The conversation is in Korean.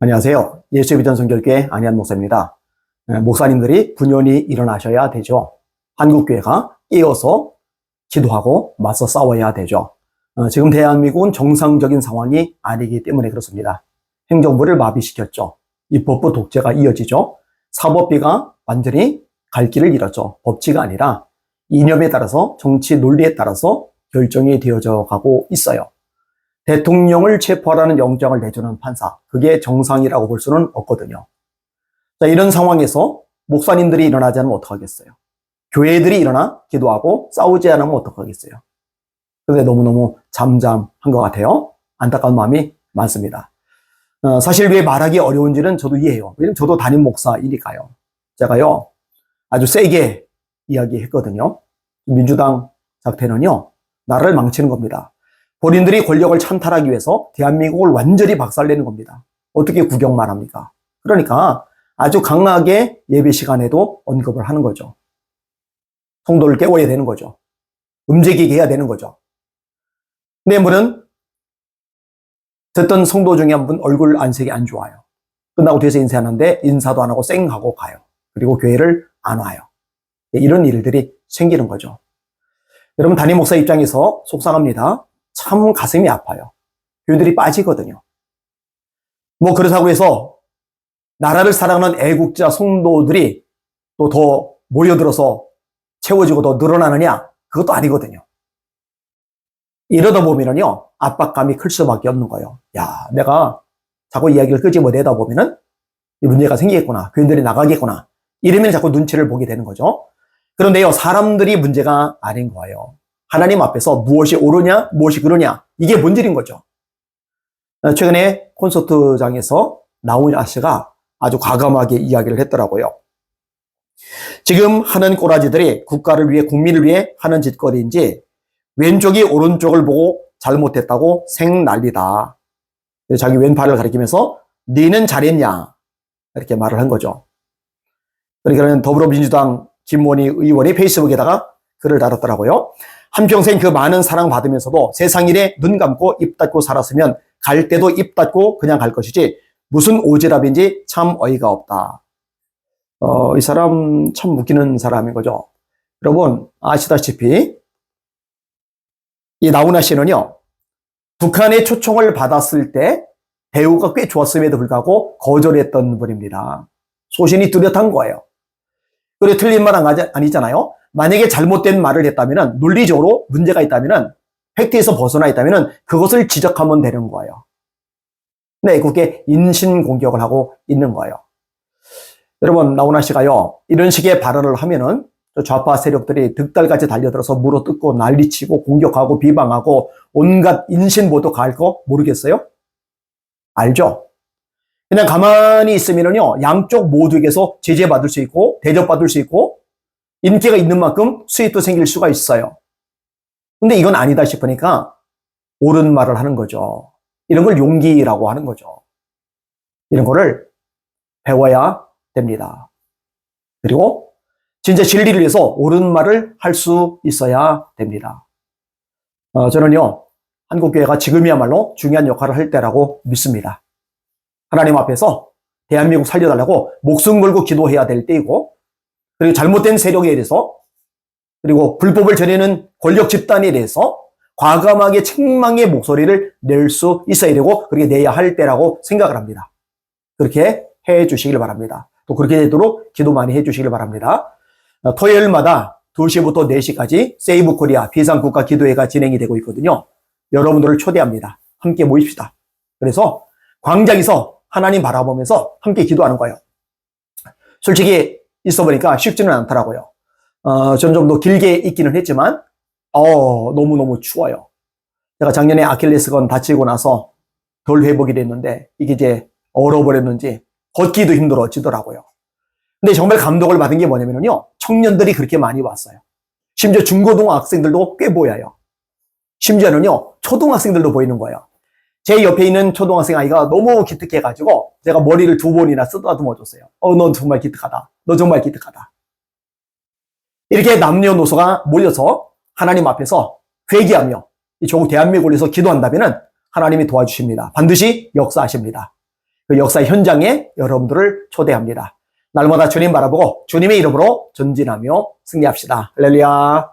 안녕하세요. 예수의 비전 선결교회 안희한 목사입니다. 목사님들이 분연히 일어나셔야 되죠. 한국교회가 깨어서 기도하고 맞서 싸워야 되죠. 지금 대한민국은 정상적인 상황이 아니기 때문에 그렇습니다. 행정부를 마비시켰죠. 입법부 독재가 이어지죠. 사법비가 완전히 갈 길을 잃었죠. 법치가 아니라 이념에 따라서 정치 논리에 따라서 결정이 되어져 가고 있어요. 대통령을 체포하라는 영장을 내주는 판사, 그게 정상이라고 볼 수는 없거든요. 자, 이런 상황에서 목사님들이 일어나지 않으면 어떡하겠어요? 교회들이 일어나 기도하고 싸우지 않으면 어떡하겠어요? 그런데 너무너무 잠잠한 것 같아요. 안타까운 마음이 많습니다. 사실 왜 말하기 어려운지는 저도 이해해요. 왜냐면 저도 담임 목사이니까요. 제가요, 아주 세게 이야기했거든요. 민주당 작태는요, 나라를 망치는 겁니다. 본인들이 권력을 찬탈하기 위해서 대한민국을 완전히 박살내는 겁니다. 어떻게 구경만 합니까? 그러니까 아주 강하게 예배 시간에도 언급을 하는 거죠. 성도를 깨워야 되는 거죠. 움직이게 해야 되는 거죠. 근데 물은 듣던 성도 중에 한 분 얼굴 안색이 안 좋아요. 끝나고 뒤에서 인사하는데 인사도 안 하고 쌩 하고 가요. 그리고 교회를 안 와요. 이런 일들이 생기는 거죠. 여러분, 담임 목사 입장에서 속상합니다. 참 가슴이 아파요. 교인들이 빠지거든요. 뭐 그렇다고 해서 나라를 사랑하는 애국자 성도들이 또 더 모여들어서 채워지고 더 늘어나느냐? 그것도 아니거든요. 이러다 보면은요, 압박감이 클 수밖에 없는 거예요. 야, 내가 자꾸 이야기를 끄집어내다 보면은 문제가 생기겠구나. 교인들이 나가겠구나. 이러면 자꾸 눈치를 보게 되는 거죠. 그런데요, 사람들이 문제가 아닌 거예요. 하나님 앞에서 무엇이 옳으냐, 무엇이 그르냐, 이게 본질인 거죠. 최근에 콘서트장에서 나훈 아씨가 아주 과감하게 이야기를 했더라고요. 지금 하는 꼬라지들이 국가를 위해, 국민을 위해 하는 짓거리인지 왼쪽이 오른쪽을 보고 잘못했다고 생난리다. 자기 왼팔을 가리키면서 니는 잘했냐, 이렇게 말을 한 거죠. 그러니까 더불어민주당 김원희 의원이 페이스북에다가 글을 달았더라고요. 한평생 그 많은 사랑 받으면서도 세상 일에 눈 감고 입 닫고 살았으면 갈 때도 입 닫고 그냥 갈 것이지 무슨 오지랖인지 참 어이가 없다. 이 사람 참 웃기는 사람인 거죠. 여러분 아시다시피 이 나훈아 씨는요, 북한의 초청을 받았을 때 대우가 꽤 좋았음에도 불구하고 거절했던 분입니다. 소신이 뚜렷한 거예요. 그리고 틀린 말 아니잖아요. 만약에 잘못된 말을 했다면, 논리적으로 문제가 있다면, 팩트에서 벗어나 있다면 그것을 지적하면 되는 거예요. 네, 그렇게 인신공격을 하고 있는 거예요. 여러분, 나훈아 씨가요, 이런 식의 발언을 하면은 좌파 세력들이 득달같이 달려들어서 물어뜯고 난리치고 공격하고 비방하고 온갖 인신모독 가할 거 모르겠어요? 알죠? 그냥 가만히 있으면요, 양쪽 모두에게서 제재받을 수 있고 대접받을 수 있고 인기가 있는 만큼 수익도 생길 수가 있어요. 근데 이건 아니다 싶으니까 옳은 말을 하는 거죠. 이런 걸 용기라고 하는 거죠. 이런 거를 배워야 됩니다. 그리고 진짜 진리를 위해서 옳은 말을 할 수 있어야 됩니다. 저는요, 한국교회가 지금이야말로 중요한 역할을 할 때라고 믿습니다. 하나님 앞에서 대한민국 살려달라고 목숨 걸고 기도해야 될 때이고, 그리고 잘못된 세력에 대해서, 그리고 불법을 저지르는 권력 집단에 대해서 과감하게 책망의 목소리를 낼 수 있어야 되고, 그렇게 내야 할 때라고 생각을 합니다. 그렇게 해 주시길 바랍니다. 또 그렇게 되도록 기도 많이 해 주시길 바랍니다. 토요일마다 2시부터 4시까지 세이브 코리아 비상국가 기도회가 진행이 되고 있거든요. 여러분들을 초대합니다. 함께 모입시다. 그래서 광장에서 하나님 바라보면서 함께 기도하는 거예요. 솔직히 있어보니까 쉽지는 않더라고요. 저는 좀 더 길게 있기는 했지만, 너무너무 추워요. 제가 작년에 아킬레스건 다치고 나서 덜 회복이 됐는데, 이게 이제 얼어버렸는지 걷기도 힘들어지더라고요. 근데 정말 감동을 받은 게 뭐냐면요, 청년들이 그렇게 많이 왔어요. 심지어 중고등학생들도 꽤 보여요. 심지어는요, 초등학생들도 보이는 거예요. 제 옆에 있는 초등학생 아이가 너무 기특해가지고 제가 머리를 2번이나 쓰다듬어 줬어요. 넌 정말 기특하다. 너 정말 기특하다. 이렇게 남녀노소가 모여서 하나님 앞에서 회개하며 이 조국 대한민국을 위해서 기도한다면 하나님이 도와주십니다. 반드시 역사하십니다. 그 역사 현장에 여러분들을 초대합니다. 날마다 주님 바라보고 주님의 이름으로 전진하며 승리합시다. 할렐루야.